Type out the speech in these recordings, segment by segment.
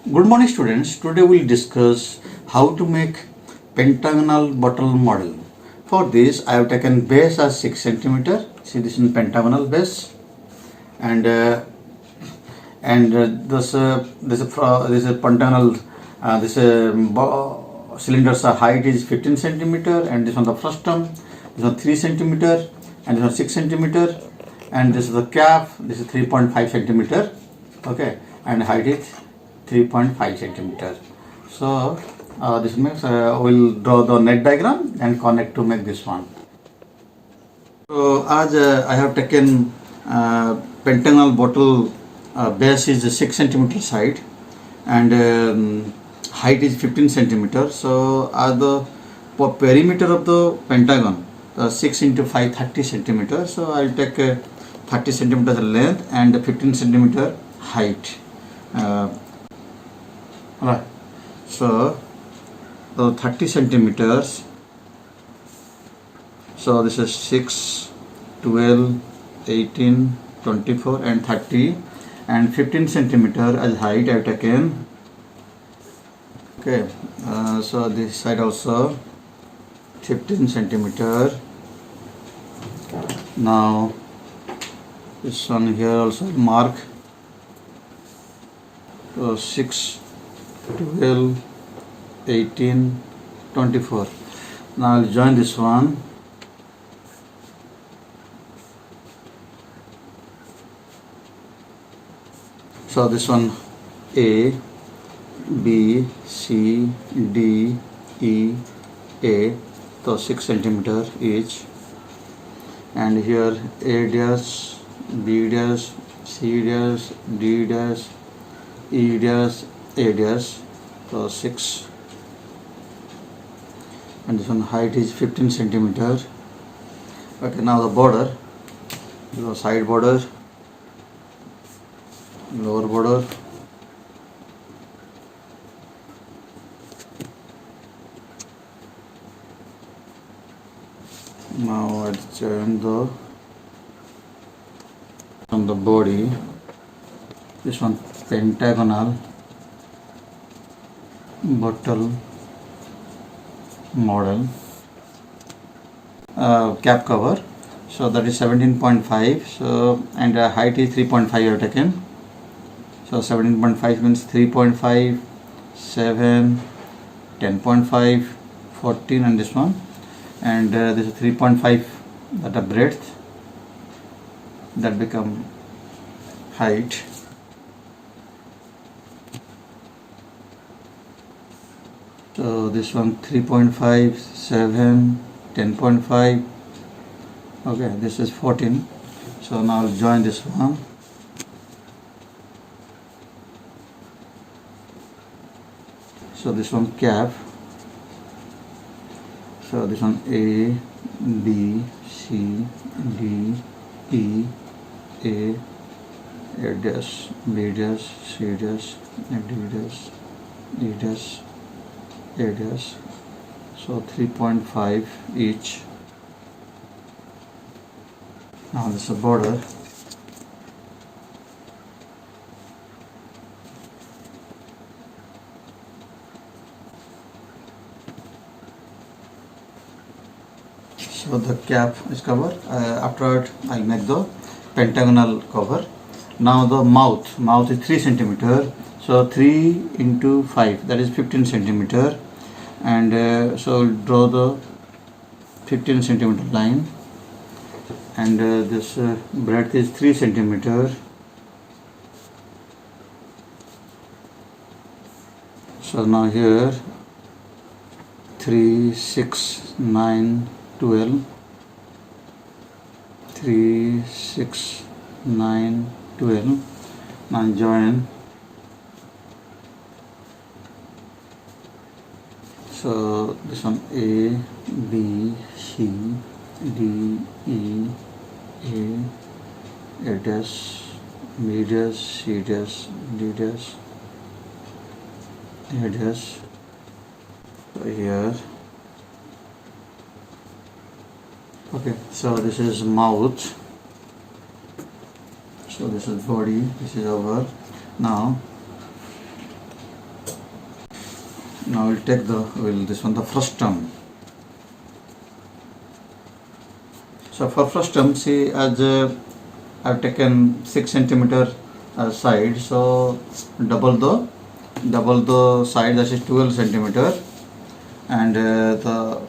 Good morning students. Today we will discuss how to make pentagonal bottle model. For this I have taken base as 6 centimeter. See, this is pentagonal base, and this is pentagonal. Cylinder's height is 15 centimeter, and this one the frustum. This one 3 centimeter, and this one 6 centimeter, and this is the cap. This is 3.5 centimeter. Okay, and height is 3.5 centimeter. So this makes we'll draw the net diagram and connect to make this one. So as I have taken pentagonal bottle base is 6 centimeter side, and height is 15 centimeter. So as the perimeter of the pentagon, 6 into 5 30 centimeter. So I'll take 30 centimeter length and 15 centimeter height. Right. So 30 centimeters. So this is 6, 12, 18, 24 and 30, and 15 centimeter as height I have taken. Okay. So this side also 15 centimeter. Now this one here also mark. So 6, 12, 18, 24. Now I'll join this one. So this one A, B, C, D, E, A. So 6 centimeter each. And here A dash, B dash, C dash, D dash, E dash, A dash. So 6. And this one height is 15 centimeter. Okay, now the border. The side border, lower border, now I'll join the on the body. This one pentagonal bottle model cap cover. So that is 17.5. So and height is 3.5 I have taken. So 17.5 means 3.5, 7, 10.5, 14 and this one, and this is 3.5, that a breadth, that become height. So this one 3.5, 7, 10.5. Okay, this is 14. So now I'll join this one. So this one cap. So this one A, B, C, D, E, A dash, B dash, C dash, D dash, E dash, A dash. So 3.5 each. Now this is a border. So the cap is covered. After I make the pentagonal cover. Now the mouth is 3 centimeter. So 3 into 5, that is 15 centimeter, and so I'll draw the 15 centimeter line, and this breadth is 3 centimeter. So now here 3, 6, 9, 12, 3, 6, 9, 12. Now join. So this one A, B, C, D, E, A dash, B dash, C dash, D dash, A dash. So here. Okay, so this is mouth. So this is body, this is our. Now Now we'll take this one, the frustum. So for frustum, see, as I've taken 6 centimeter side, so double the side, that is 12 centimeter, and the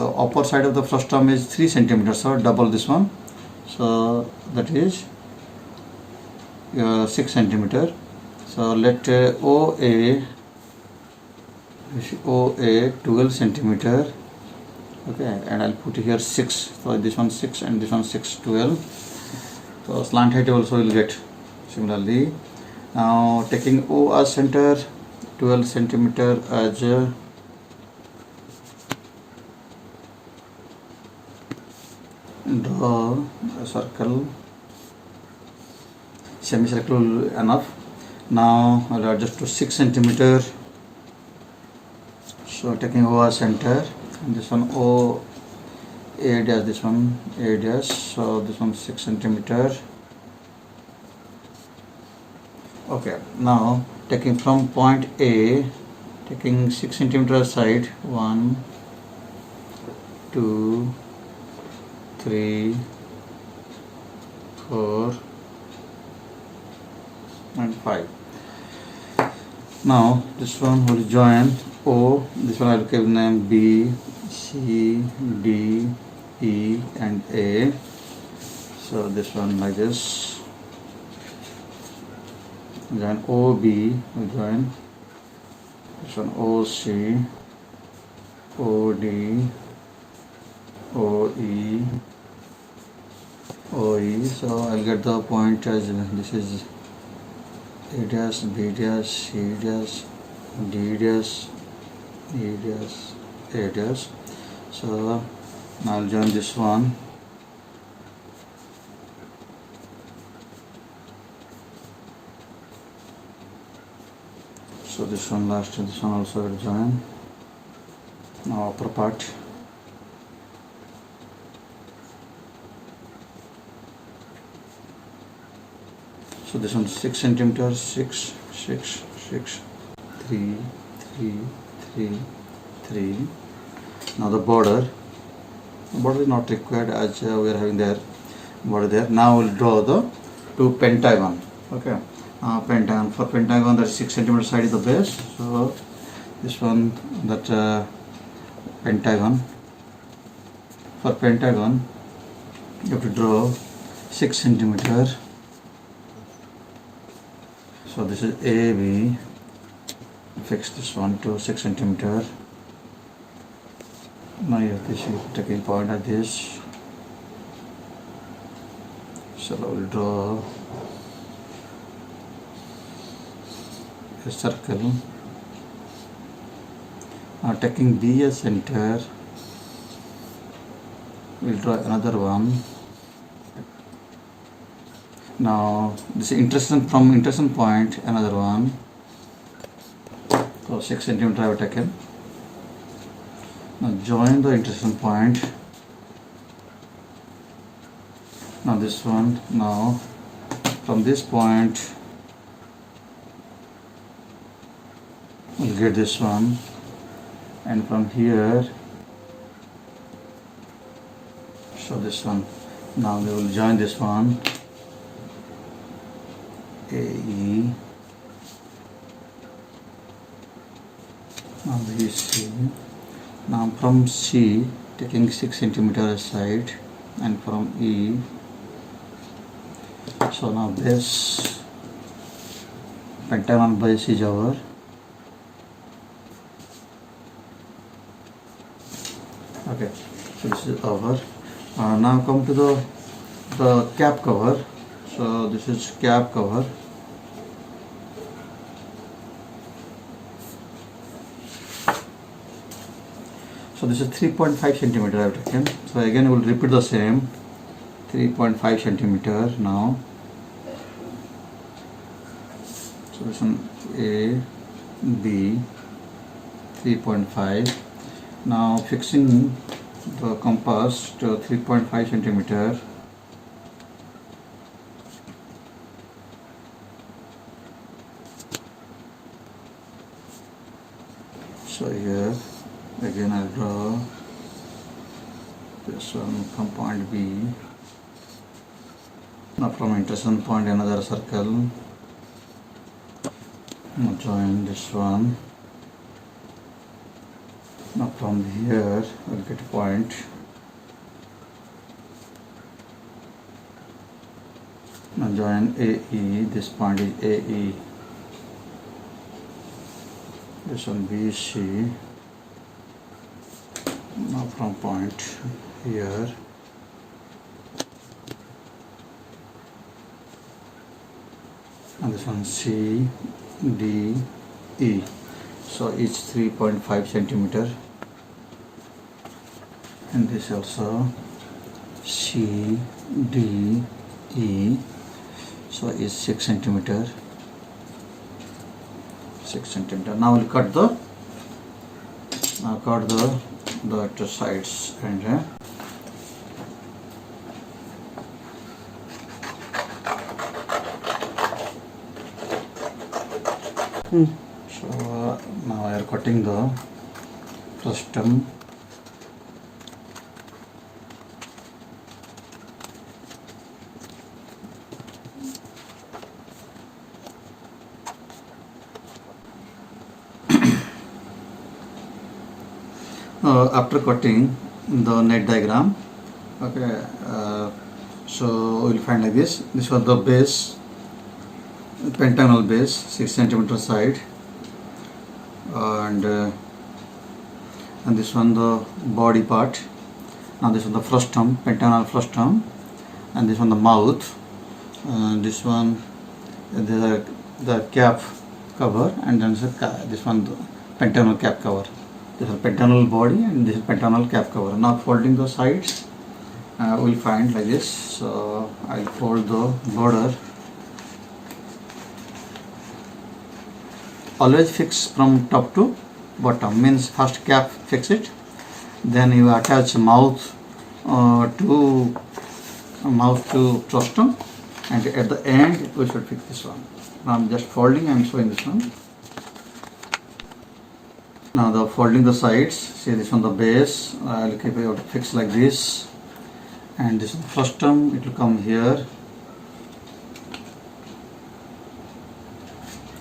upper side of the frustum is 3 centimeters, so double this one, so that is 6 centimeter. So let OA 12 centimeter, okay, and I'll put here 6, so this one 6 and this one 6, 12. So slant height also will get similarly. Now taking O as center, 12 centimeter as draw a circle, semicircle enough. Now I'll adjust to 6 centimeter. So taking O as center, and this one O A dash, this one A dash, so this one 6 centimeter. Okay, now taking from point A, taking 6 centimeter side, 1, 2, 3, 4 and 5. Now this one will join O, this one I will give name B, C, D, E and A. So this one like this, join OB, will join this one OC, OD, OE, OE. So I'll get the point as this is A dash, B dash, C dash, D dash, E dash, A dash. So now I'll join this one. So this one last and this one also will join. Now upper part. So this one 6 centimeters, 6, 6, 6, 3, 3, 3, 3. Now the border is not required as we are having there border there. Now we'll draw the two pentagon. Okay, pentagon. For pentagon, that 6 centimeter side is the base. So this one, that pentagon. For pentagon, you have to draw 6 centimeter. So this is AB. Fix this one to 6 centimeter. Now you have to taking point at this. So I will draw a circle. Now taking B as center, we'll draw another one. Now this is intersection, from intersection point another one. So 6 centimeter I have taken. Now join the intersection point. Now this one, now from this point we'll get this one, and from here, so this one, now we will join this one, AE, now BC. Now from C, taking 6 centimeter aside, and from E, so now this pentagon base is over. Okay, so this is over. Now come to the cap cover. So this is cap cover. So this is 3.5 centimeter I have taken. So again we will repeat the same, 3.5 centimeter now. So this one A, B, 3.5. Now fixing the compass to 3.5 centimeter. So here again I'll draw this one from point B. Now from intersection point another circle. Now join this one. Now from here we'll get a point. Now join AE, this point is AE. This one BC. Now from point here, and this one C, D, E. So each 3.5 centimeter, and this also C, D, E. So is 6 centimeter. 6 centimeter. Now we'll cut the two sides and so now I are cutting the frustum. After cutting the net diagram, okay, so we'll find like this. This was the base, pentagonal base, 6 centimeter side, and this one the body part. Now this one the frustum, pentagonal frustum, and this one the mouth. This one the cap cover, and then this one the pentagonal cap cover. This is pentagonal body and this is pentagonal cap cover. Now folding the sides, we'll find like this. So I'll fold the border. Always fix from top to bottom, means first cap fix it, then you attach mouth to frustum, and at the end we should fix this one. Now I'm just folding, I'm showing this one. Now the folding the sides, see this on the base, I'll keep it fixed like this, and this frustum, it will come here,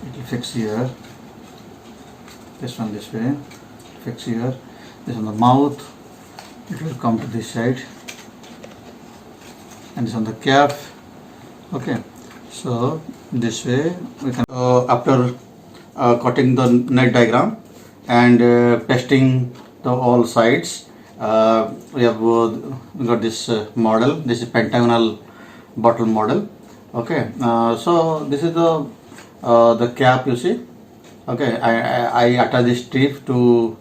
it will fix here, this one this way, fix here, this on the mouth, it will come to this side, and this on the cap. Okay, so this way we can after cutting the net diagram and testing the all sides, we have got this model. This is pentagonal bottle model. Okay, so this is the cap, you see. Okay, I attach this strip to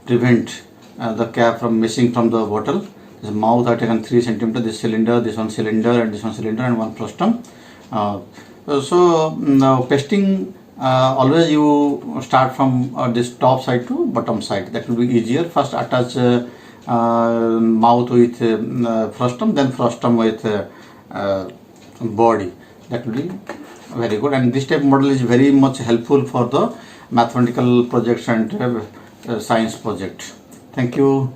prevent the cap from missing from the bottle. This mouth I taken 3 centimeter. This cylinder, this one cylinder, and this one cylinder, and one frustum. So now pasting. Always you start from this top side to bottom side. That will be easier. First attach mouth with frustum, then frustum with body. That will be very good. And this type of model is very much helpful for the mathematical projects and science project. Thank you.